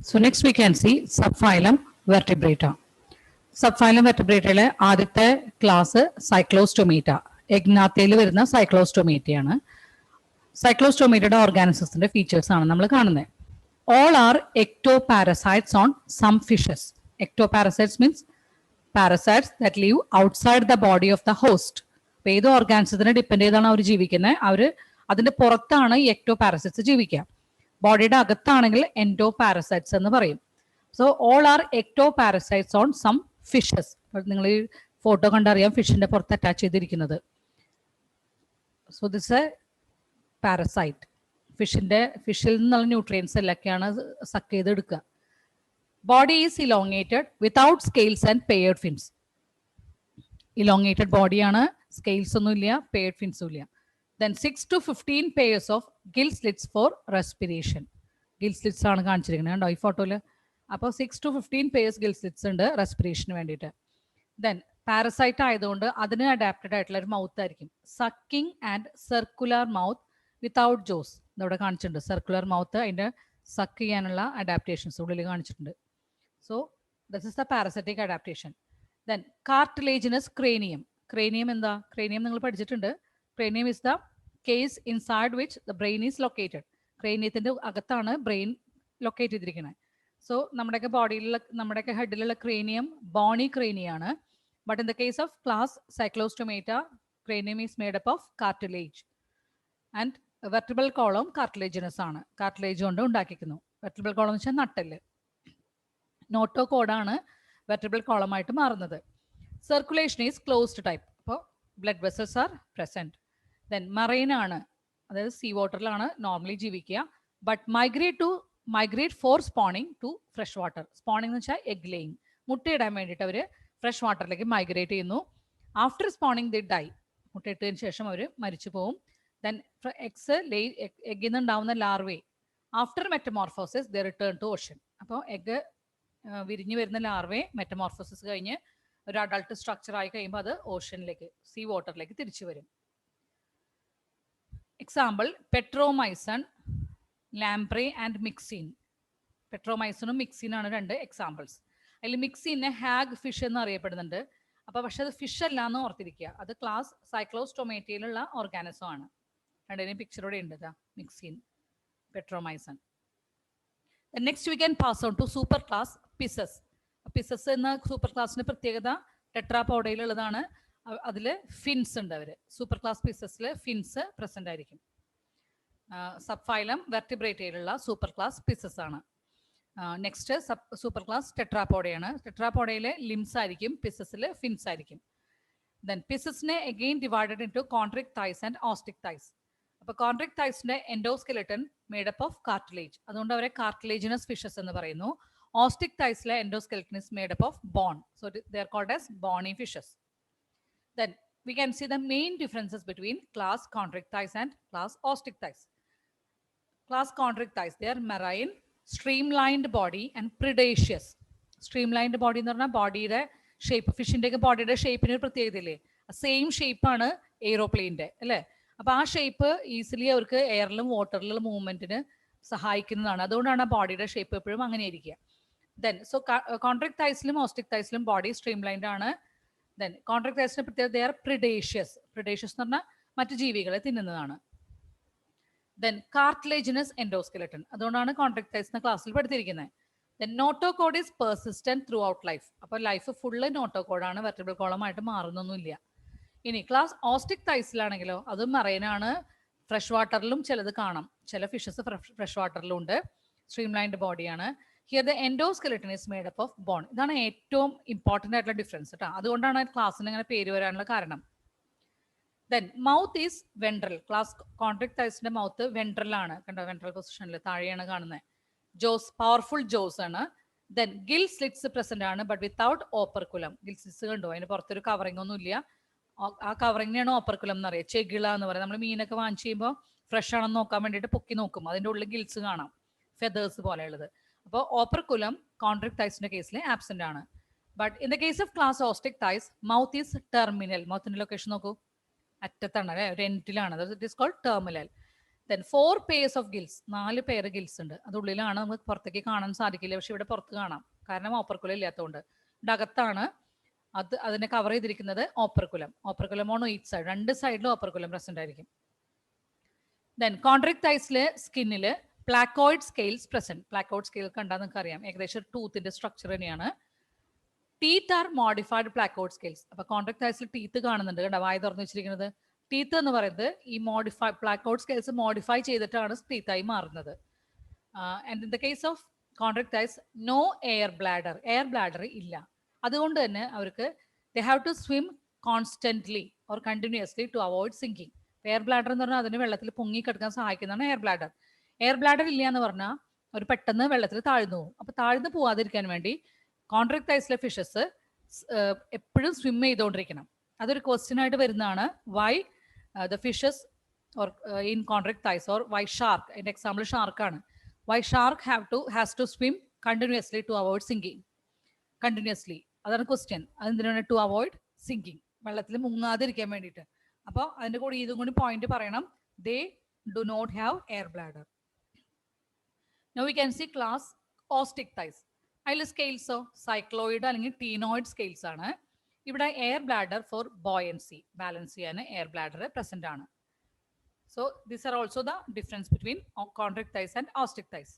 So next we can see subphylum Vertebrata. Subphylum Vertebrata ആദ്യത്തെ class സൈക്ലോസ്റ്റൊമീറ്റ. എഗ്നാത്തയിൽ വരുന്ന സൈക്ലോസ്റ്റൊമീറ്റയാണ്. സൈക്ലോസ്റ്റൊമീറ്റയുടെ ഓർഗാനിസത്തിന്റെ features ആണ് നമ്മൾ കാണുന്നത്. All are ectoparasites on some fishes. Ectoparasites means parasites that live outside the body of the host. അപ്പോൾ ഏത് ഓർഗാനിസത്തിനെ depend ചെയ്താണ് അവർ ജീവിക്കുന്നത്. അവർ അതിന്റെ പുറത്താണ് ഈ എക്ടോപാരസൈറ്റ്സ് ജീവിക്കുക. ബോഡിയുടെ അകത്താണെങ്കിൽ എൻഡോപാരസൈറ്റ്സ് എന്ന് പറയും. So all are ectoparasites on some fishes. നിങ്ങൾ ഈ ഫോട്ടോ കണ്ടറിയാം ഫിഷിന്റെ പുറത്ത് അറ്റാച്ച് ചെയ്തിരിക്കുന്നത്. So this a parasite. ഫിഷിൽ നിന്നുള്ള ന്യൂട്രിയൻസ് എല്ലാമൊക്കെയാണ് സക്ക് ചെയ്ത് എടുക്കുക. Body is elongated without scales and paired fins. Elongated ബോഡിയാണ്, സ്കെയിൽസ് ഒന്നും ഇല്ല, പെയർഡ് ഫിൻസും ഇല്ല. Then 6 to 15 pairs of gill slits for respiration. Gill slits ആണ് കാണിച്ചിരിക്കുന്നത് കണ്ടോ ഈ ഫോട്ടോയിൽ. അപ്പോൾ 6 to 15 pairs gill slits ഉണ്ട് റെസ്പിറേഷന് വേണ്ടിയിട്ട്. ദെൻ പാരസൈറ്റ് ആയതുകൊണ്ട് അതിന് അഡാപ്റ്റഡ് ആയിട്ടുള്ള ഒരു മൗത്ത് ആയിരിക്കും. Sucking and circular mouth without Jose. ഇതവിടെ കാണിച്ചിട്ടുണ്ട്. സർക്കുലർ മൗത്ത് അതിൻ്റെ സക്ക് ചെയ്യാനുള്ള അഡാപ്റ്റേഷൻസ് ഉള്ളിൽ കാണിച്ചിട്ടുണ്ട്. So this is the parasitic adaptation. Then cartilaginous cranium. Cranium എന്താ? ക്രേനിയം നിങ്ങൾ പഠിച്ചിട്ടുണ്ട്. Cranium is the case inside which the brain is located. ക്രേനിയത്തിന്റെ അകത്താണ് ബ്രെയിൻ ലൊക്കേറ്റ് ചെയ്തിരിക്കുന്നത്. സോ നമ്മുടെയൊക്കെ ബോഡിയിലുള്ള നമ്മുടെയൊക്കെ ഹെഡിലുള്ള ക്രേനിയം ബോണി ക്രേനിയാണ്. But in the case of class cyclostomata cranium is made up of cartilage and vertebral column cartilaginous ആണ്. Cartilage കൊണ്ട് ഉണ്ടാക്കിക്കുന്നു. വെർട്ടിബ്രൽ കോളം എന്ന് വെച്ചാൽ നട്ടല്. നോട്ടോകോഡാണ് വെർട്ടിബ്രൽ കോളമായിട്ട് മാറുന്നത്. Circulation is closed type. അപ്പോൾ blood vessels are present. Then marine ആണ്, അതായത് സീ വാട്ടറിലാണ് നോർമലി ജീവിക്കുക. But migrate for spawning to fresh water. Spawning എന്ന് വെച്ചാൽ എഗ് ലേയിങ്, മുട്ടയിടാൻ വേണ്ടിയിട്ട് അവർ ഫ്രഷ് വാട്ടറിലേക്ക് മൈഗ്രേറ്റ് ചെയ്യുന്നു. After spawning they die. മുട്ടയിട്ടതിന് ശേഷം അവർ മരിച്ചു പോകും. ദെൻ എഗ്ഗിൽ നിന്ന് ഉണ്ടാവുന്ന larvae after metamorphosis they return to ocean. അപ്പോൾ എഗ്ഗ് വിരിഞ്ഞു വരുന്ന ലാർവേ മെറ്റമോർഫോസിസ് കഴിഞ്ഞ് ഒരു അഡൾട്ട് സ്ട്രക്ചർ ആയി കഴിയുമ്പോൾ അത് ഓഷനിലേക്ക്, സീ വാട്ടറിലേക്ക് തിരിച്ചു വരും. Example petromyzon, lamprey and myxine. പെട്രോമൈസണും മിക്സിനാണ് രണ്ട് എക്സാമ്പിൾസ്. അതിൽ മിക്സിനെ ഹാഗ് ഫിഷ് എന്ന് അറിയപ്പെടുന്നുണ്ട്. അപ്പോൾ പക്ഷെ അത് ഫിഷ് അല്ല എന്ന് ഓർത്തിരിക്കുക. അത് ക്ലാസ് സൈക്ലോസ്റ്റൊമേറ്റയിലുള്ള ഓർഗാനിസം ആണ്. രണ്ടിനും പിക്ചറോടെ ഉണ്ട് myxine, petromyzon. Next we can pass on to super class pisces. Pisces എന്ന സൂപ്പർ ക്ലാസിന്റെ പ്രത്യേകത ടെട്രാപോഡയിലുള്ളതാണ്. അതിൽ ഫിൻസ് ഉണ്ട്. അവർ സൂപ്പർ ക്ലാസ് പിസസിൽ ഫിൻസ് പ്രസന്റ് ആയിരിക്കും. സബ്ഫൈലം വെർട്ടിബ്രേറ്റയിലുള്ള സൂപ്പർ ക്ലാസ് പിസസ് ആണ്. നെക്സ്റ്റ് സൂപ്പർ ക്ലാസ് ടെട്രാപോഡയാണ്. ടെട്രാപോഡയിലെ ലിംസ് ആയിരിക്കും, പിസസിൽ ഫിൻസ് ആയിരിക്കും. ദെൻ പിസസിനെ again divided into chondrichthyes and osteichthyes. അപ്പോൾ കോൺട്രിക് തൈസിന്റെ എൻഡോസ്കെലറ്റൻ മേഡപ്പ് ഓഫ് കാർട്ടിലേജ്, അതുകൊണ്ട് അവരെ കാർട്ടിലേജിനസ് ഫിഷസ് എന്ന് പറയുന്നു. Ostic thighsle endoskeleton is made up of bone. So they are called as bony fishes. Then we can see the main differences between class chondric thighs and class ostic thighs. Class chondric thighs, they are marine, streamlined body and predaceous. Streamlined body എന്ന് പറഞ്ഞാൽ ബോഡിയുടെ shape, ഫിഷിന്റെ ഒക്കെ ബോഡിയുടെ ഷേപ്പിന് ഒരു പ്രത്യേകതയില്ലേ? Same ഷേപ്പാണ് എയ്റോപ്ലെയിൻ്റെ അല്ലേ? അപ്പോൾ ആ ഷേപ്പ് ഈസിലി അവർക്ക് എയറിലും വാട്ടറിലുള്ള മൂവ്മെന്റിന് സഹായിക്കുന്നതാണ്. അതുകൊണ്ടാണ് ആ ബോഡിയുടെ ഷേപ്പ് എപ്പോഴും അങ്ങനെ ഇരിക്കുക. ദെൻ സോ കോൺട്രിക് തൈസിലും ഓസ്റ്റിക് തൈസിലും ബോഡി സ്ട്രീംലൈൻഡ് ആണ്. ദെൻ കോൺട്രിക് തൈസിന്റെ പ്രത്യേകത ദേ ആർ പ്രിഡേഷ്യസ്. പ്രിഡേഷ്യസ് എന്ന് പറഞ്ഞാൽ മറ്റു ജീവികളെ തിന്നുന്നതാണ്. ദെൻ കാർട്ടിലേജിനസ് എൻഡോസ്കെലറ്റൻ, അതുകൊണ്ടാണ് കോൺട്രിക് തൈസ് എന്ന ക്ലാസ്സിൽ പഠിത്തിരിക്കുന്നത്. Then notochord is persistent throughout life. അപ്പോൾ ലൈഫ് ഫുള്ള് നോട്ടോകോഡാണ്, വെർട്ടിബ്രൽ കോളമായിട്ട് മാറുന്നൊന്നുമില്ല. ഇനി ക്ലാസ് ഓസ്റ്റിക് തൈസിലാണെങ്കിലോ അത് മറൈനാണ്, ഫ്രഷ് വാട്ടറിലും ചിലത് കാണാം. ചില ഫിഷസ് ഫ്രഷ് വാട്ടറിലും ഉണ്ട്. സ്ട്രീംലൈൻഡ് ബോഡിയാണ്. Here the endoskeleton is made up of bone. ഇതാണ് ഏറ്റവും ഇമ്പോർട്ടൻ്റ് ആയിട്ടുള്ള ഡിഫറൻസ് കേട്ടോ. അതുകൊണ്ടാണ് ക്ലാസ്സിന് അങ്ങനെ പേര് വരാനുള്ള കാരണം. Then mouth is ventral. Class കോൺട്രിക് തൈസിന്റെ മൗത്ത് വെൻട്രൽ ആണ്. കണ്ടോ, വെൻട്രൽ പൊസിഷനിൽ താഴെയാണ് കാണുന്നത്. ജോസ്, പവർഫുൾ ജോസ് ആണ്. ദെൻ ഗിൽ സ്ലിറ്റ്സ് പ്രസന്റ് ആണ്, but without operculum. Gill slits കണ്ടോ, അതിന് പുറത്തൊരു കവറിംഗ് ഒന്നും ഇല്ല. ആ കവറിങ്ങിനാണ് ഓപ്പർക്കുലം എന്ന് പറയുക. ചെകിള എന്ന് പറയുന്നത്. നമ്മൾ മീനൊക്കെ വാങ്ങിച്ച് ചെയ്യുമ്പോൾ ഫ്രഷ് ആണെന്ന് നോക്കാൻ വേണ്ടിയിട്ട് പൊക്കി നോക്കും. അതിൻ്റെ ഉള്ളിൽ ഗിൽസ് കാണാം, ഫെദേഴ്സ് പോലെയുള്ളത്. അപ്പോൾ ഓപ്പർക്കുലം കോൺട്രിക് തൈസിന്റെ കേസിൽ ആബ്സെന്റ് ആണ്. But in the case of class osteichthyes mouth is terminal. മൗത്തിന്റെ ലൊക്കേഷൻ നോക്കൂ, അറ്റത്താണ് അല്ലെ, ഒരു എൻഡിലാണ്. It is called terminal. Then 4 pairs of gills, 4 pair gills ഉണ്ട്. അതുള്ളിലാണ്, നമുക്ക് പുറത്തേക്ക് കാണാൻ സാധിക്കില്ല, പക്ഷെ ഇവിടെ പുറത്ത് കാണാം, കാരണം ഓപ്പർക്കുലം ഇല്ലാത്തതുകൊണ്ട്. ഇവിടെ അകത്താണ് അതിനെ കവർ ചെയ്തിരിക്കുന്നത് operculum. Operculum on each side, 2 സൈഡിലും ഓപ്പർക്കുലം പ്രസന്റ് ആയിരിക്കും. ദെൻ കോൺട്രക്ടൈസില് സ്കിന്നില് placoid scales present. Placoid scale കണ്ടാൽ നിങ്ങൾക്ക് അറിയാം, ഏകദേശം ടൂത്തിന്റെ സ്ട്രക്ചർ തന്നെയാണ്. Teeth are modified placoid scales. അപ്പൊ കോൺട്രക്ടൈസിൽ ടീത്ത് കാണുന്നുണ്ട്, കണ്ട വായ തുറന്നു വെച്ചിരിക്കുന്നത്. ടീത്ത് എന്ന് പറയുന്നത് ഈ പ്ലാക്കോയിഡ് സ്കെയിൽസ് മോഡിഫൈ ചെയ്തിട്ടാണ് ടീത്തായി മാറുന്നത്. And in the case of chondrichthyes no air bladder, air bladder ഇല്ല. അതുകൊണ്ട് തന്നെ അവർക്ക് they have to swim constantly or continuously to avoid sinking. Air bladder എന്ന് പറഞ്ഞാൽ അതിന് വെള്ളത്തിൽ പൊങ്ങിക്കിടക്കാൻ സഹായിക്കുന്നതാണ് എയർ ബ്ലാഡർ. എയർ ബ്ലാഡർ ഇല്ല എന്ന് പറഞ്ഞാൽ അവർ പെട്ടെന്ന് വെള്ളത്തിൽ താഴ്ന്നു പോകും. അപ്പൊ താഴ്ന്നു പോവാതിരിക്കാൻ വേണ്ടി കോൺട്രക്ടൈസിലെ ഫിഷസ് എപ്പോഴും സ്വിം ചെയ്തുകൊണ്ടിരിക്കണം. അതൊരു ക്വസ്റ്റ്യൻ ആയിട്ട് വരുന്നതാണ്. Why the fishes or in chondrichthyes or why shark, അതിന്റെ എക്സാമ്പിൾ ഷാർക്കാണ്. Why shark has to swim continuously to avoid sinking. Continuously, അതാണ് ക്വസ്റ്റ്യൻ. അതെന്തിനാണ്? ടു അവോയ്ഡ് സിങ്കിങ്, വെള്ളത്തിൽ മുങ്ങാതിരിക്കാൻ വേണ്ടിയിട്ട്. അപ്പോൾ അതിന്റെ കൂടെ ഇതും കൂടി പോയിന്റ് പറയണം. They do not have air bladder. Now we can see class osteichthyes. അതിൽ സ്കെയിൽസോ സൈക്ലോയിഡ് അല്ലെങ്കിൽ ടീനോയിഡ് സ്കെയിൽസ് ആണ്. ഇവിടെ air bladder for buoyancy, balance ചെയ്യാൻ എയർ ബ്ലാഡർ പ്രസന്റ് ആണ്. So these are also the difference between chondrichthyes and osteichthyes.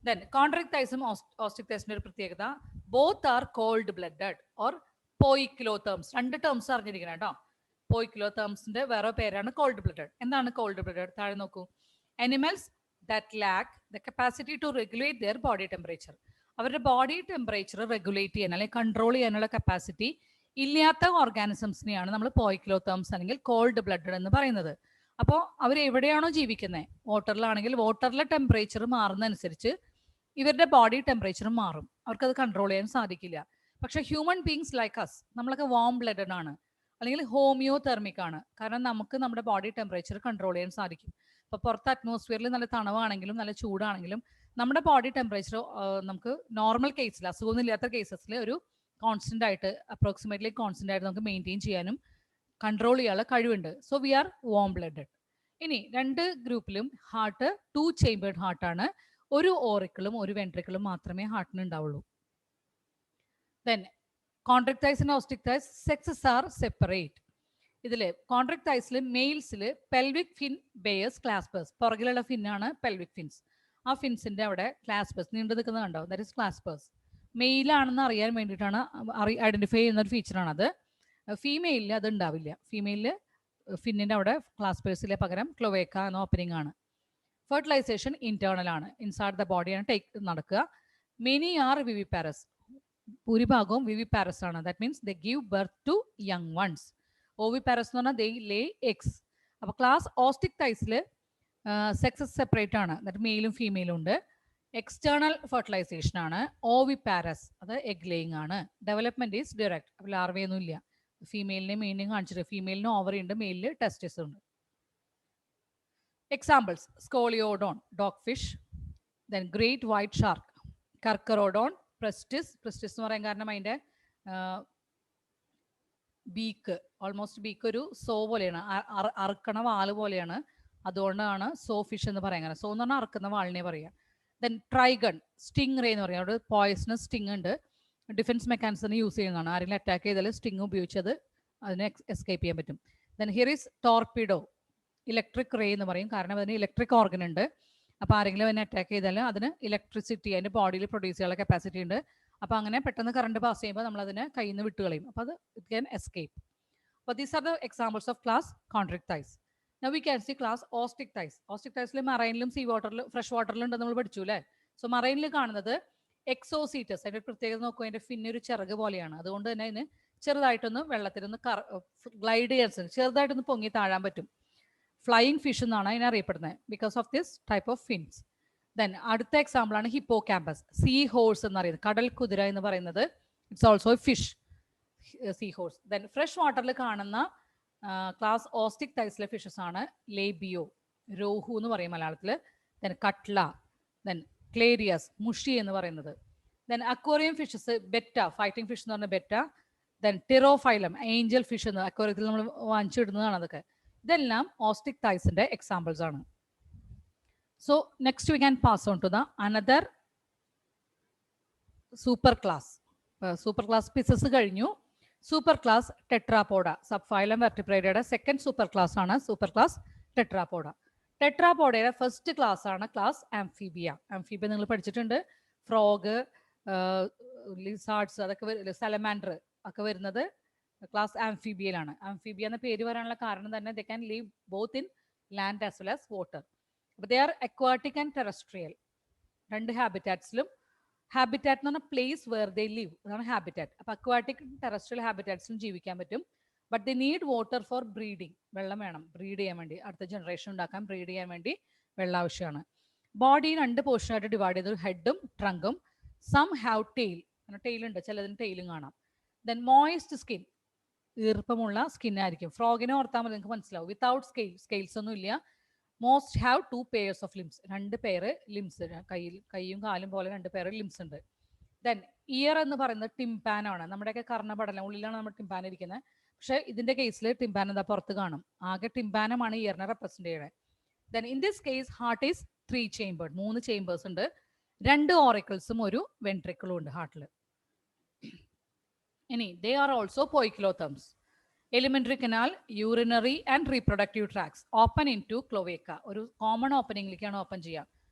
Then കോൺട്രക്ടൈസും ഓസ്റ്റിക്ടൈസിന്റെ ഒരു പ്രത്യേകത, both are cold blooded or poikilotherms. 2 terms അറിഞ്ഞിരിക്കണം കേട്ടോ. പോയിക്കിലോതേംസിന്റെ വേറെ പേരാണ് കോൾഡ് ബ്ലഡഡ്. എന്താണ് കോൾഡ് ബ്ലഡഡ്? താഴെ നോക്കൂ. Animals that lack the capacity to regulate their body temperature. അവരുടെ ബോഡി ടെമ്പറേച്ചർ റെഗുലേറ്റ് ചെയ്യാൻ അല്ലെങ്കിൽ കൺട്രോൾ ചെയ്യാനുള്ള കപ്പാസിറ്റി ഇല്ലാത്ത ഓർഗാനിസംസിനെയാണ് നമ്മൾ പോയിക്കിലോതേംസ് അല്ലെങ്കിൽ കോൾഡ് ബ്ലഡഡ് എന്ന് പറയുന്നത്. അപ്പോൾ അവർ എവിടെയാണോ ജീവിക്കുന്നത്, വാട്ടറിലാണെങ്കിൽ വാട്ടറിലെ ടെമ്പറേച്ചർ മാറുന്നതനുസരിച്ച് ഇവരുടെ ബോഡി ടെമ്പറേച്ചർ മാറും. അവർക്കത് കൺട്രോൾ ചെയ്യാൻ സാധിക്കില്ല. പക്ഷെ ഹ്യൂമൻ ബീങ്സ് ലൈക്ക് അസ്, നമ്മളൊക്കെ വാം ബ്ലഡഡ് ആണ് അല്ലെങ്കിൽ ഹോമിയോ തെർമിക് ആണ്. കാരണം നമുക്ക് നമ്മുടെ ബോഡി ടെമ്പറേച്ചർ കൺട്രോൾ ചെയ്യാൻ സാധിക്കും. അപ്പോൾ പുറത്ത് അറ്റ്മോസ്ഫിയറിൽ നല്ല തണവാണെങ്കിലും നല്ല ചൂടാണെങ്കിലും നമ്മുടെ ബോഡി ടെമ്പറേച്ചർ നമുക്ക് നോർമൽ കേസിൽ, അസുഖമൊന്നും ഇല്ലാത്ത കേസസിൽ ഒരു കോൺസ്റ്റന്റ് ആയിട്ട്, അപ്രോക്സിമേറ്റ്ലി കോൺസ്റ്റന്റ് ആയിട്ട് നമുക്ക് മെയിൻറ്റെയിൻ ചെയ്യാനും കൺട്രോൾ ചെയ്യാനുള്ള കഴിവുണ്ട്. So we are warm blooded. ഇനി 2 ഗ്രൂപ്പിലും ഹാർട്ട് 2 ചേംബേർഡ് ഹാർട്ടാണ്. ഒരു ഓറിക്കിളും ഒരു വെൻട്രിക്കിളും മാത്രമേ ഹാർട്ടിന് ഉണ്ടാവുള്ളൂ. Then Chondrichthyes and Osteichthyes sexes are separate. ഇതില് കോൺട്രക്ടൈസിൽ മെയിൽസിൽ പെൽവിക് ഫിൻ ബെയേഴ്സ് ക്ലാസ്പേഴ്സ്. പുറകിലുള്ള ഫിന്നാണ് പെൽവിക് ഫിൻസ്. ആ ഫിൻസിന്റെ അവിടെ ക്ലാസ്പേഴ്സ് നീണ്ടു നിൽക്കുന്നത് കണ്ടോ, ദാറ്റ് ഇസ് ക്ലാസ്പേഴ്സ്. മെയിലാണെന്ന് അറിയാൻ വേണ്ടിയിട്ടാണ്, ഐഡന്റിഫൈ ചെയ്യുന്ന ഒരു ഫീച്ചറാണ് അത്. ഫീമെയിലിൽ അത് ഉണ്ടാവില്ല. ഫീമെയിലിൽ ഫിന്നിന്റെ അവിടെ ക്ലാസ്പേഴ്സിലെ പകരം ക്ലോവേക്ക എന്ന ഓപ്പനിങ് ആണ്. ഫെർട്ടിലൈസേഷൻ ഇന്റേണൽ ആണ്, ഇൻസൈഡ് ദ ബോഡിയാണ് നടക്കുക. മെനി ആർ വിവിപാരസ്, ഭൂരിഭാഗവും വിവിപാരസ് ആണ്. That means they give birth to young ones. Oviparous എന്ന് പറഞ്ഞാൽ ദേ ലേ എഗ്സ്. അപ്പൊ ക്ലാസ് ഓസ്റ്റിക്ടൈസിൽ സെക്സസ് സെപ്പറേറ്റ് ആണ്, ദാറ്റ് മെയിലും ഫീമെയിലും ഉണ്ട്. എക്സ്റ്റേണൽ ഫെർട്ടിലൈസേഷൻ ആണ്. ഓവിപാരസ് അത് എഗ് ലേയിങ് ആണ്. Development is direct. അപ്പോൾ ലാർവയൊന്നും ഇല്ല. ഫീമെയിലിനെ മെയിനും കാണിച്ചിട്ട്, ഫീമെയിലിന് ഓവറി ഉണ്ട്, മെയിലിൽ ടെസ്റ്റിസ് ഉണ്ട്. Examples: Scoliodon dog fish, then great white shark, Carcharodon, Pristis. Pristis എന്ന് പറയാൻ കാരണം അതിൻ്റെ ബീക്ക്, ഓൾമോസ്റ്റ് ബീക്ക് ഒരു സോ പോലെയാണ്, അറുക്കണ വാല് പോലെയാണ്. അതുകൊണ്ടാണ് സോ ഫിഷ് എന്ന് പറയാൻ കാരണം. സോ എന്ന് പറഞ്ഞാൽ അറുക്കുന്ന വാളിനെ പറയാം. ദെൻ ട്രൈഗൺ, സ്റ്റിംഗ് റേ എന്ന് പറയാം. അവിടെ പോയ്സണസ് സ്റ്റിംഗ് ഉണ്ട്, ഡിഫൻസ് മെക്കാനിസത്തിന് യൂസ് ചെയ്യുന്നതാണ്. ആരെങ്കിലും അറ്റാക്ക് ചെയ്താൽ സ്റ്റിംഗ് ഉപയോഗിച്ചത് അതിനെ എസ്കേപ്പ് ചെയ്യാൻ പറ്റും. Then here is torpedo, electric ray എന്ന് പറയും, കാരണം അതിന് ഇലക്ട്രിക് ഓർഗൻ ഉണ്ട്. അപ്പോൾ ആരെങ്കിലും അതിനെ അറ്റാക്ക് ചെയ്താൽ അതിന് ഇലക്ട്രിസിറ്റി അതിൻ്റെ ബോഡിയിൽ പ്രൊഡ്യൂസ് ചെയ്യാനുള്ള കപ്പാസിറ്റി ഉണ്ട്. അപ്പോൾ അങ്ങനെ പെട്ടെന്ന് കറണ്ട് പാസ് ചെയ്യുമ്പോൾ നമ്മൾ അതിനെ കയ്യിൽ നിന്ന് വിട്ട് കളയും. അപ്പോൾ അത് ഇറ്റ് ക്യാൻ എസ്കേപ്പ്. അപ്പോൾ these are the examples of class Chondrichthyes. Now we can see class Osteichthyes. ഓസ്റ്റിക്ടൈസിൽ മറൈനിലും സീ വാട്ടറിലും ഫ്രഷ് വാട്ടറിലും ഉണ്ടെന്ന് നമ്മൾ പഠിച്ചു അല്ലേ. സോ മറൈനിൽ കാണുന്നത് എക്സോസീറ്റസ്. അതിൻ്റെ പ്രത്യേകത നോക്കുക, അതിൻ്റെ ഫിന്നൊരു ചിറക് പോലെയാണ്. അതുകൊണ്ട് തന്നെ അതിന് ചെറുതായിട്ടൊന്ന് വെള്ളത്തിലൊന്ന് ഗ്ലൈഡ് ചെയ്യാൻ, ചെറുതായിട്ടൊന്ന് പൊങ്ങി താഴാൻ പറ്റും. ഫ്ലൈയിങ് ഫിഷ് എന്നാണ് അതിനെ അറിയപ്പെടുന്നത്, because of this type of fins. Then അടുത്ത എക്സാമ്പിൾ ആണ് ഹിപ്പോ ക്യാമ്പസ്, സീ ഹോഴ്സ് എന്ന് പറയുന്നത്, കടൽ കുതിര എന്ന് പറയുന്നത്. It's also a fish, seahorse. Then fresh വാട്ടറിൽ കാണുന്ന ക്ലാസ് ഓസ്റ്റിക്ടൈസിലെ ഫിഷസ് ആണ് ലേബിയോ, രോഹു എന്ന് പറയും മലയാളത്തിൽ. ദെൻ കട്ട്ല, ദെൻ ക്ലേരിയസ്, മുഷി എന്ന് പറയുന്നത്. Then aquarium fishes betta, fighting fish എന്ന് പറഞ്ഞ ബെറ്റ. ദെൻ ടിറോഫൈലം, ഏഞ്ചൽ ഫിഷ് എന്ന് അക്വേറിയത്തിൽ നമ്മൾ വാങ്ങിച്ചിടുന്നതാണ്. അതൊക്കെ ഇതെല്ലാം ഓസ്റ്റിക്ടൈസിന്റെ എക്സാമ്പിൾസ് ആണ്. So next we can pass on to the another super class. Super class pieces കഴിഞ്ഞു. Super class tetrapoda. Subphylum vertebrate second super class ആണ് super class tetrapoda. ടെട്രാപോഡയുടെ ഫസ്റ്റ് ക്ലാസ് ആണ് class Amphibia. Amphibia നിങ്ങൾ പഠിച്ചിട്ടുണ്ട്. Frog, lizards, അതൊക്കെ salamander ഒക്കെ വരുന്നത് class ആംഫീബിയയിലാണ്. Amphibia എന്ന പേര് വരാനുള്ള കാരണം തന്നെ they can live both in land as well as water. അപ്പോൾ they are aquatic and terrestrial. രണ്ട് ഹാബിറ്റാറ്റ്സിലും, ഹാബിറ്റാറ്റ് എന്ന് പറഞ്ഞാൽ പ്ലേസ് വേർ ദേ ലിവ്, അതാണ് ഹാബിറ്റാറ്റ്. അപ്പോൾ അക്വാട്ടിക് ടെറസ്ട്രിയൽ ഹാബിറ്റാറ്റ്സിലും ജീവിക്കാൻ പറ്റും. But they need water for breeding. വെള്ളം വേണം ബ്രീഡ് ചെയ്യാൻ വേണ്ടി, അടുത്ത ജനറേഷൻ ഉണ്ടാക്കാൻ ബ്രീഡ് ചെയ്യാൻ വേണ്ടി വെള്ളം ആവശ്യമാണ്. ബോഡി രണ്ട് പോർഷനായിട്ട് ഡിവൈഡ് ചെയ്ത് ഹെഡും ട്രങ്കും. സം ഹാവ് ടെയിൽ, ടെയിൽ ഉണ്ട്, ചിലതിന് ടെയിലും കാണാം. ദെൻ മോയിസ്റ്റ് സ്കിൻ, ഈർപ്പമുള്ള സ്കിൻ ആയിരിക്കും. ഫ്രോഗിനെ ഓർത്താൽ മതി, നിങ്ങൾക്ക് മനസ്സിലാവും. വിത്തൗട്ട് സ്കെയിൽസ് ഒന്നും ഇല്ല. Most have 2 pairs of limbs, 2 പേര് ലിംസ്, കൈയും കാലും പോലെ 2 പേര് ലിംസ് ഉണ്ട്. ദെൻ ഇയർ എന്ന് പറയുന്നത് ടിംപാൻ ആണ്. നമ്മുടെയൊക്കെ കർണപടലം ഉള്ളിലാണ് നമ്മുടെ ടിംപാൻ ഇരിക്കുന്നത്. പക്ഷെ ഇതിന്റെ കേസിൽ ടിംപാൻ എന്താ പുറത്ത് കാണും. ആകെ ടിംപാനമാണ് ഇയറിനെ റെപ്രസെന്റ് ചെയ്യുന്നത്. Then in this case heart is 3 chambered, 3 chambers ഉണ്ട്. 2 ഓറിക്കിൾസും ഒരു വെൻട്രിക്കിളും ഉണ്ട് ഹാർട്ടിൽ. ഇനി they are also poikilotherms. Alimentary canal, urinary and reproductive tracts open into cloaca. ഒരു കോമൺ ഓപ്പണിംഗിലേക്കാണ് ഓപ്പൺ ചെയ്യുക.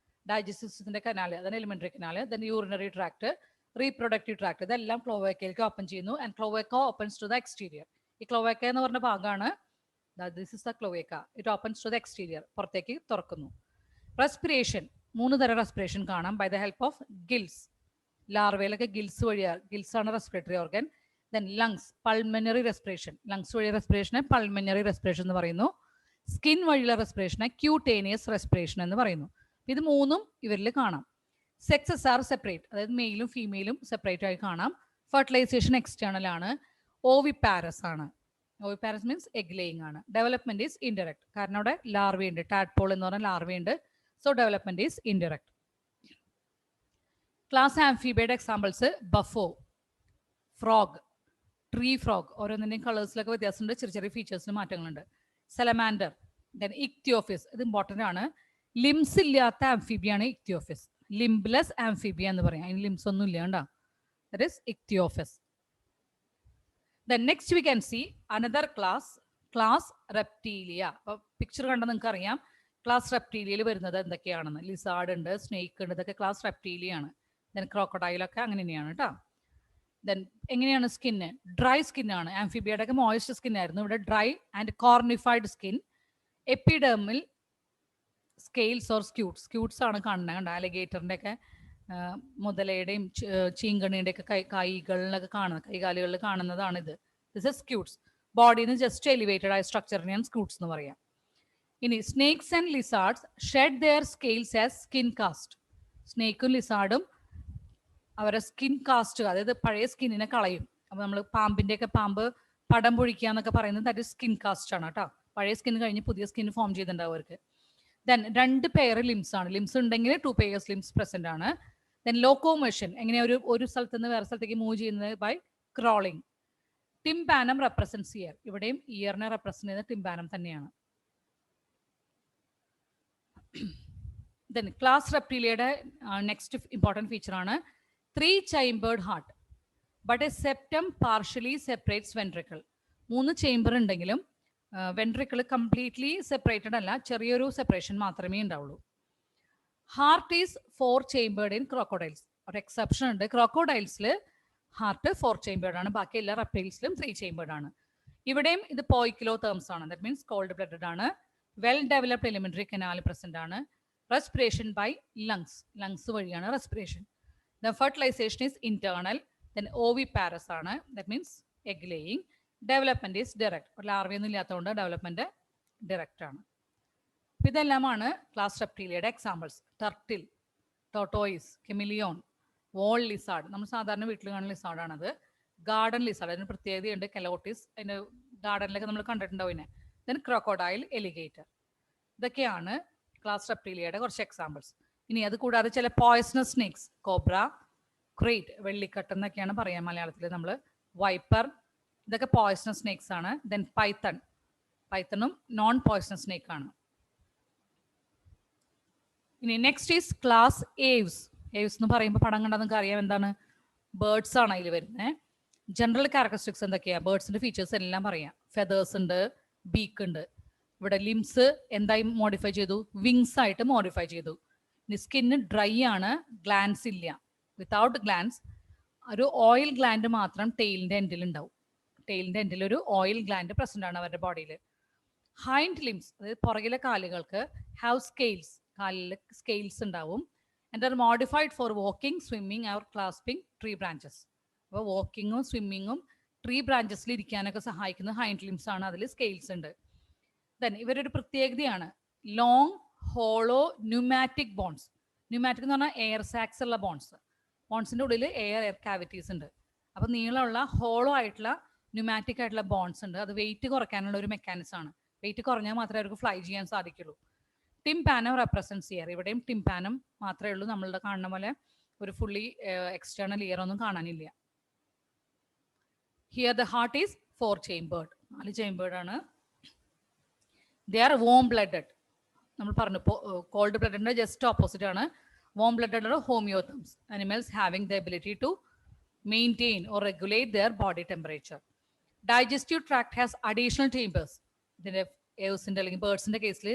ഡൈജസ്റ്റീവ് സിസ്റ്റത്തിന്റെ കനാൽ, അതാണ് alimentary canal. Then urinary tract, reproductive tract, ഇതെല്ലാം ക്ലോവേക്കയിലേക്ക് ഓപ്പൺ ചെയ്യുന്നു. And cloaca opens to the exterior. ഈ cloaca എന്ന് പറഞ്ഞ ഭാഗമാണ്, this is the cloaca. It opens to the exterior, പുറത്തേക്ക് തുറക്കുന്നു. റെസ്പിറേഷൻ, 3 തരം റെസ്പിറേഷൻ കാണാം. By the help of gills. ലാർവയിലൊക്കെ ഗിൽസ് വഴിയാണ്, ഗിൽസ് ആണ് respiratory organ. Then lungs, pulmonary respiration, lungs വഴി റെസ്പിറേഷനെ പൾമനറി റെസ്പിറേഷൻ എന്ന് പറയുന്നു. സ്കിൻ വഴിയുള്ള റെസ്പിറേഷനെ ക്യൂട്ടേനിയസ് റെസ്പിറേഷൻ എന്ന് പറയുന്നു. ഇത് 3ഉം ഇവരിൽ കാണാം. സെക്സസ് ആർ സെപ്പറേറ്റ്, അതായത് മെയിലും ഫീമെയിലും സെപ്പറേറ്റ് ആയി കാണാം. ഫെർട്ടിലൈസേഷൻ എക്സ്റ്റേണൽ ആണ്. ഓവിപാരസ് ആണ്. ഓവിപാരസ് മീൻസ് എഗ് ലേയിങ് ആണ്. ഡെവലപ്മെന്റ് ഈസ് ഇൻഡയറക്റ്റ്, കാരണം അവിടെ ലാർവയുണ്ട്, ടാഡ്പോൾ എന്ന് പറഞ്ഞ ലാർവയുണ്ട്. So development is indirect. Class ആംഫീബിയയുടെ examples Bufo, frog, tree frog, ഓരോന്നിൻ്റെയും കളേഴ്സിലൊക്കെ വ്യത്യാസമുണ്ട്, ചെറിയ ചെറിയ ഫീച്ചേഴ്സിന് മാറ്റങ്ങളുണ്ട്. സലമാൻഡർ, ദെൻ ഇക്തിയോഫിസ്, ഇത് ഇമ്പോർട്ടൻ്റ് ആണ്. ലിംസ് ഇല്ലാത്ത ആംഫീബിയാണ് ഇക്തിയോഫിസ്. ലിംബ്ലെസ് ആംഫീബിയ എന്ന് പറയാം, അതിന് ലിംസ് ഒന്നും ഇല്ല, കണ്ടോ? That is ഇക്തിയോഫിസ്. Then next we can see another class, class Reptilia. അപ്പോൾ പിക്ചർ കണ്ടാൽ നിങ്ങൾക്ക് അറിയാം ക്ലാസ് റെപ്റ്റീലിയയിൽ വരുന്നത് എന്തൊക്കെയാണെന്ന്. ലിസാർഡ് ഉണ്ട്, സ്നേക്ക് ഉണ്ട്, ഇതൊക്കെ ക്ലാസ് റെപ്റ്റീലിയ ആണ്. ദെൻ ക്രോക്കഡൈലൊക്കെ അങ്ങനെ തന്നെയാണ് കേട്ടോ. ദെൻ എങ്ങനെയാണ് സ്കിന്ന്? ഡ്രൈ സ്കിന്നാണ്. ആംഫിബിയയുടെ ഒക്കെ മോയിസ്റ്റ് സ്കിൻ ആയിരുന്നു, ഇവിടെ ഡ്രൈ ആൻഡ് കോർണിഫൈഡ് സ്കിൻ. എപ്പിഡെർമിൽ സ്കെയിൽസ് ഓർ സ്ക്യൂട്ട്സ് ആണ് കാണുന്നത്. കണ്ട അലിഗേറ്ററിൻ്റെ ഒക്കെ, മുതലയുടെയും ചീങ്കണ്ണിയുടെ ഒക്കെ കൈകളിലൊക്കെ കാണുന്നത്, കൈകാലുകളിൽ കാണുന്നതാണ് ഇത്. This is scutes. ബോഡിന്ന് ജസ്റ്റ് എലിവേറ്റഡ് ആയ സ്ട്രക്ചറിനെയാണ് സ്ക്യൂട്ട്സ് എന്ന് പറയാം. ഇനി snakes and lizards shed their scales as skin cast. സ്നേക്കും ലിസാർഡും അവരെ സ്കിൻ കാസ്റ്റ്, അതായത് പഴയ സ്കിന്നിനെ കളയും. അപ്പോൾ നമ്മൾ പാമ്പിൻ്റെയൊക്കെ പാമ്പ് പടം പൊഴിക്കുക എന്നൊക്കെ പറയുന്നത് ദാറ്റ് ഇസ് സ്കിൻ കാസ്റ്റ് ആണ് കേട്ടോ. പഴയ സ്കിൻ കഴിഞ്ഞ് പുതിയ സ്കിൻ ഫോം ചെയ്തിട്ടുണ്ടാവും അവർക്ക്. ദെൻ 2 പെയർ ലിംസ് ആണ്. ലിംസ് ഉണ്ടെങ്കിൽ 2 pairs ലിംസ് പ്രസന്റ് ആണ്. ദെൻ ലോക്കോമോഷൻ, എങ്ങനെ ഒരു സ്ഥലത്ത് നിന്ന് വേറെ സ്ഥലത്തേക്ക് മൂവ് ചെയ്യുന്നത്? By crawling. Tympanum represents ear, ഇവിടെയും ഇയറിനെ റെപ്രസെന്റ് ചെയ്യുന്നത് ടിംപാനം തന്നെയാണ്. ദെൻ ക്ലാസ് റെപ്റ്റീലിയയുടെ നെക്സ്റ്റ് ഇമ്പോർട്ടൻറ്റ് ഫീച്ചർ ആണ് 3 chambered heart but a septum partially separates ventricle. 3 chamber ഉണ്ടെങ്കിലും വെൻട്രിക്കിൾ കംപ്ലീറ്റ്ലി സെപ്പറേറ്റഡ് അല്ല, ചെറിയൊരു സെപ്പറേഷൻ മാത്രമേ ഉണ്ടാവുള്ളൂ. Heart is 4 chambered in ക്രോക്കോഡൈൽസ്. ഒരു എക്സെപ്ഷൻ ഉണ്ട്, ക്രോക്കോഡൈൽസിൽ ഹാർട്ട് 4 chambered ആണ്, ബാക്കി എല്ലാ റെപ്റ്റൈൽസിലും 3 chambered ആണ്. ഇവിടെയും ഇത് പോയിക്കിലോതേംസ് ആണ്, ദാറ്റ് മീൻസ് കോൾഡ് ബ്ലഡഡ് ആണ്. Well developed alimentary canal present ആണ്. റെസ്പിറേഷൻ ബൈ ലങ്സ് വഴിയാണ് respiration. The fertilisation is internal. Then oviparous ആണ്, that means egg laying. Development is direct, ഒരു ലാർവയൊന്നും ഇല്ലാത്തതുകൊണ്ട് ഡെവലപ്മെന്റ് ഡയറക്റ്റ് ആണ്. ഇതെല്ലാമാണ് ക്ലാസ് റെപ്റ്റീലിയയുടെ examples. Turtle, tortoise, chameleon, wall lizard, നമ്മൾ സാധാരണ വീട്ടിൽ കാണുന്ന ലിസാർഡാണത്. ഗാർഡൻ ലിസാർഡ്, അതിന് പ്രത്യേകതയുണ്ട്, കെലോട്ടിസ്, അതിൻ്റെ ഗാർഡനിലൊക്കെ നമ്മൾ കണ്ടിട്ടുണ്ടാവും ഇതിനെ. ദെൻ ക്രോക്കോഡൈൽ, എലിഗേറ്റർ, ഇതൊക്കെയാണ് ക്ലാസ് റെപ്റ്റീലിയയുടെ കുറച്ച് എക്സാമ്പിൾസ്. ഇനി അത് കൂടാതെ ചില പോയ്സണസ് സ്നേക്സ്, കോബ്ര, ക്രേറ്റ്, വെള്ളിക്കട്ട് എന്നൊക്കെയാണ് പറയാം മലയാളത്തിൽ നമ്മൾ, വൈപ്പർ, ഇതൊക്കെ പോയ്സണസ് സ്നേക്സ് ആണ്. ദെൻ പൈത്തണും നോൺ പോയ്സണസ് സ്നേക്ക് ആണ്. ഇനി next is class Aves. Aves എന്ന് പറയുമ്പോൾ പടം കണ്ടാൽ നിങ്ങൾക്ക് അറിയാം എന്താണ്, ബേർഡ്സ് ആണ് അതിൽ വരുന്നത്. ജനറൽ ക്യാരക്ടറിസ്റ്റിക്സ് എന്തൊക്കെയാണ്, ബേർഡ്സിന്റെ ഫീച്ചേഴ്സ് എല്ലാം പറയാം. ഫെതേഴ്സ് ഉണ്ട്, ബീക്ക് ഉണ്ട്. ഇവിടെ ലിംസ് എന്തായി മോഡിഫൈ ചെയ്തു, വിങ്സ് ആയിട്ട് മോഡിഫൈ ചെയ്തു. ഇനി സ്കിന്ന് ഡ്രൈ ആണ്, ഗ്ലാൻസ് ഇല്ല. വിത്തൗട്ട് ഗ്ലാൻസ്, ഒരു ഓയിൽ ഗ്ലാൻഡ് മാത്രം ടെയിലിന്റെ എൻഡിൽ ഉണ്ടാവും. ടെയിലിന്റെ എൻഡിൽ ഒരു ഓയിൽ ഗ്ലാൻഡ് പ്രസന്റ് ആണ് അവരുടെ ബോഡിയിൽ. ഹൈൻഡ് ലിംസ്, അതായത് പുറകിലെ കാലുകൾക്ക് ഹാവ് സ്കെയിൽസ്, കാലിൽ സ്കെയിൽസ് ഉണ്ടാവും. And are modified for walking, swimming or clasping tree branches. അപ്പോൾ വാക്കിങ്ങും സ്വിമ്മിങ്ങും ട്രീ ബ്രാഞ്ചസിൽ ഇരിക്കാനൊക്കെ സഹായിക്കുന്ന ഹൈൻഡ് ലിംസ് ആണ്, അതിൽ സ്കെയിൽസ് ഉണ്ട്. ദെൻ ഇവരൊരു പ്രത്യേകതയാണ് long hollow pneumatic bones. Pneumatic എന്ന് പറഞ്ഞാൽ എയർ സാക്സ് ഉള്ള ബോൺസ്. ബോൺസിന്റെ ഉള്ളിൽ എയർ കാവിറ്റീസ് ഉണ്ട്. അപ്പോൾ നീളമുള്ള ഹോളോ ആയിട്ടുള്ള ന്യൂമാറ്റിക് ആയിട്ടുള്ള ബോൺസ് ഉണ്ട്. അത് വെയിറ്റ് കുറയ്ക്കാനുള്ള ഒരു മെക്കാനിസം ആണ്. വെയിറ്റ് കുറഞ്ഞാൽ മാത്രമേ അവർക്ക് ഫ്ലൈ ചെയ്യാൻ സാധിക്കുള്ളൂ. ടിംപാനം റെപ്രസെൻറ്റ്സ് ഇയർ. ഇവിടെയും ടിംപാനം മാത്രമേ ഉള്ളൂ, നമ്മളുടെ കാണുന്ന പോലെ ഒരു ഫുള്ളി എക്സ്റ്റേണൽ ഇയർ ഒന്നും കാണാനില്ല. Here the heart is 4 chambered, 4 chambered ആണ്. They are warm blooded. നമ്മൾ പറഞ്ഞു കോൾഡ് ബ്ലഡിന്റെ ജസ്റ്റ് ഓപ്പോസിറ്റ് ആണ്. വോം ബ്ലഡഡ് ആണ് homeotherms, animals having the ability to maintain or regulate their body temperature. Digestive tract has additional chambers. ഇതിന്റെ ഏവ്സിന്റെ അല്ലെങ്കിൽ ബേർഡ്സിന്റെ കേസിൽ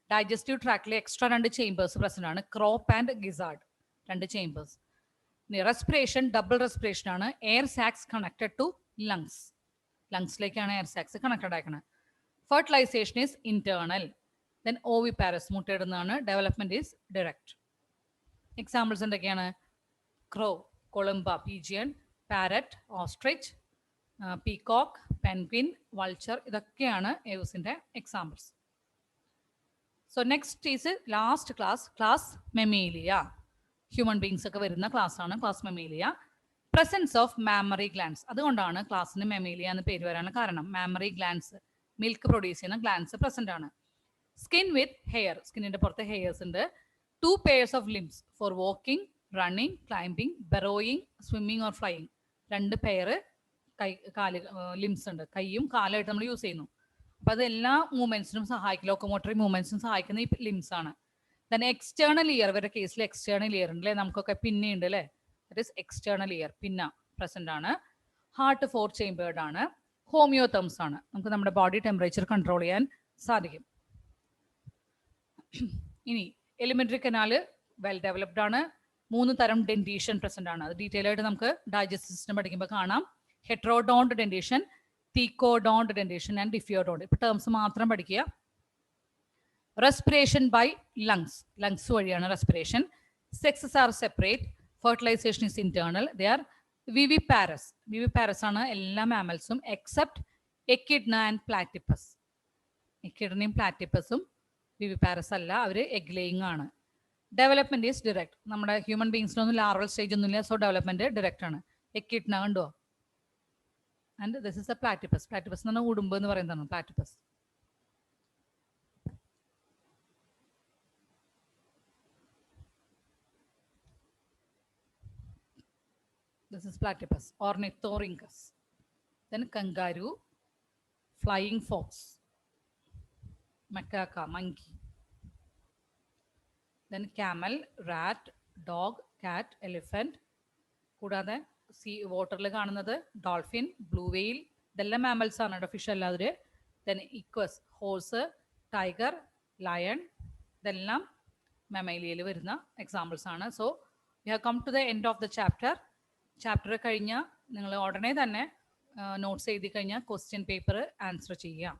ഡൈജസ്റ്റീവ് ട്രാക്റ്റിൽ എക്സ്ട്രാ 2 ചേമ്പേഴ്സ് പ്രസന്റ് ആണ്, crop and gizzard, 2 chambers. Respiration double respiration ആണ്. Air sacs connected to lungs, ലങ്സിലേക്കാണ് air sacs connected ആക്കുന്നത്. Fertilisation is internal. Then oviparous, മുട്ടയിടുന്നതാണ്. Development is direct. എക്സാമ്പിൾസ് എന്തൊക്കെയാണ്, crow, Columba, pigeon, parrot, ostrich, peacock, penguin, vulture, ഇതൊക്കെയാണ് ഏവ്സിന്റെ examples. So next is last class, class Mammalia. Human beings ഒക്കെ വരുന്ന class ആണ് class Mammalia. Presence of mammary glands, അതുകൊണ്ടാണ് ക്ലാസ്സിന് Mammalia എന്ന് പേര് വരാനുള്ള കാരണം. മാമറി ഗ്ലാൻസ്, മിൽക്ക് പ്രൊഡ്യൂസ് ചെയ്യുന്ന ഗ്ലാൻസ് പ്രസന്റ് ആണ്. സ്കിൻ വിത്ത് ഹെയർ, സ്കിന്നിന്റെ പുറത്ത് ഹെയർസ് ഉണ്ട്. 2 pairs of limbs for walking, running, climbing, burrowing, swimming or flying. 2 pair കാല് ലിംസ് ഉണ്ട്, കൈയും കാലായിട്ട് നമ്മൾ യൂസ് ചെയ്യുന്നു. അപ്പൊ അത് എല്ലാ മൂവ്മെന്റ്സിനും സഹായിക്കും, ലോക്കോമോട്ടറി മൂവ്മെന്റ്സിനും സഹായിക്കുന്ന ഈ ലിംസ് ആണ്. ദെൻ എക്സ്റ്റേണൽ ഇയർ, ഇവരുടെ കേസിൽ എക്സ്റ്റേണൽ ഇയർ ഉണ്ട് അല്ലേ, നമുക്കൊക്കെ പിന്നുണ്ട് അല്ലേ, ദറ്റ് ഈസ് എക്സ്റ്റേണൽ ഇയർ, പിന്ന പ്രസന്റ് ആണ്. ഹാർട്ട് 4 chambered ആണ്. ഹോമിയോതംസ് ആണ്, നമുക്ക് നമ്മുടെ ബോഡി ടെമ്പറേച്ചർ കൺട്രോൾ ചെയ്യാൻ സാധിക്കും. ഇനി എലിമെന്ററി കനാല് വെൽ ഡെവലപ്ഡ് ആണ്. 3 തരം ഡെന്റീഷൻ പ്രസന്റ് ആണ്. അത് ഡീറ്റെയിൽ ആയിട്ട് നമുക്ക് ഡൈജസ്റ്റീവ് സിസ്റ്റം പഠിക്കുമ്പോൾ കാണാം. Heterodont dentition, thecodont dentition and diphyodont. ഇപ്പൊ ടേംസ് മാത്രം പഠിക്കുക. റെസ്പിറേഷൻ ബൈ ലങ്സ്, ലങ്സ് വഴിയാണ് respiration. Sexes are separate. Fertilisation is internal. They are viviparous. Viviparous ആണ് എല്ലാ മാമൽസും എക്സെപ്റ്റ് എക്കിഡ്ന ആൻഡ് പ്ലാറ്റിപ്പസ്. എക്കിഡ്നയും പ്ലാറ്റിപ്പസും വിവിപാരസ് അല്ല, അവർ എഗ് ലേയിങ് ആണ്. Development is direct. നമ്മുടെ ഹ്യൂമൻ ബീങ്സിനൊന്നും ലാർവൽ സ്റ്റേജ് ഒന്നുമില്ല, സോ ഡെവലപ്മെന്റ് ഡിറക്റ്റ് ആണ്. എക്കിഡ്ന കണ്ടോ, and this is a platypus. Platypus എന്ന് പറഞ്ഞാൽ ഉടുമ്പ് എന്ന് പറയുന്നതാണ് platypus. This is platypus, Ornithorhynchus. Then kangaroo, flying fox, macaque, monkey. Then camel, rat, dog, cat, elephant. കൂടാതെ സീ വാട്ടറിൽ കാണുന്നത് ഡോൾഫിൻ, ബ്ലൂ വെയിൽ, ഇതെല്ലാം മാമൽസ് ആണ് കേട്ടോ, ഫിഷ് അല്ലാതെ. Then equus, horse, tiger, lion, ഇതെല്ലാം മെമൈലിയയിൽ വരുന്ന എക്സാമ്പിൾസ് ആണ്. So you have come to the end of the chapter. Chapter കഴിഞ്ഞാൽ നിങ്ങൾ ഉടനെ തന്നെ നോട്ട്സ് എഴുതി കഴിഞ്ഞാൽ ക്വസ്റ്റ്യൻ പേപ്പർ ആൻസർ ചെയ്യാം.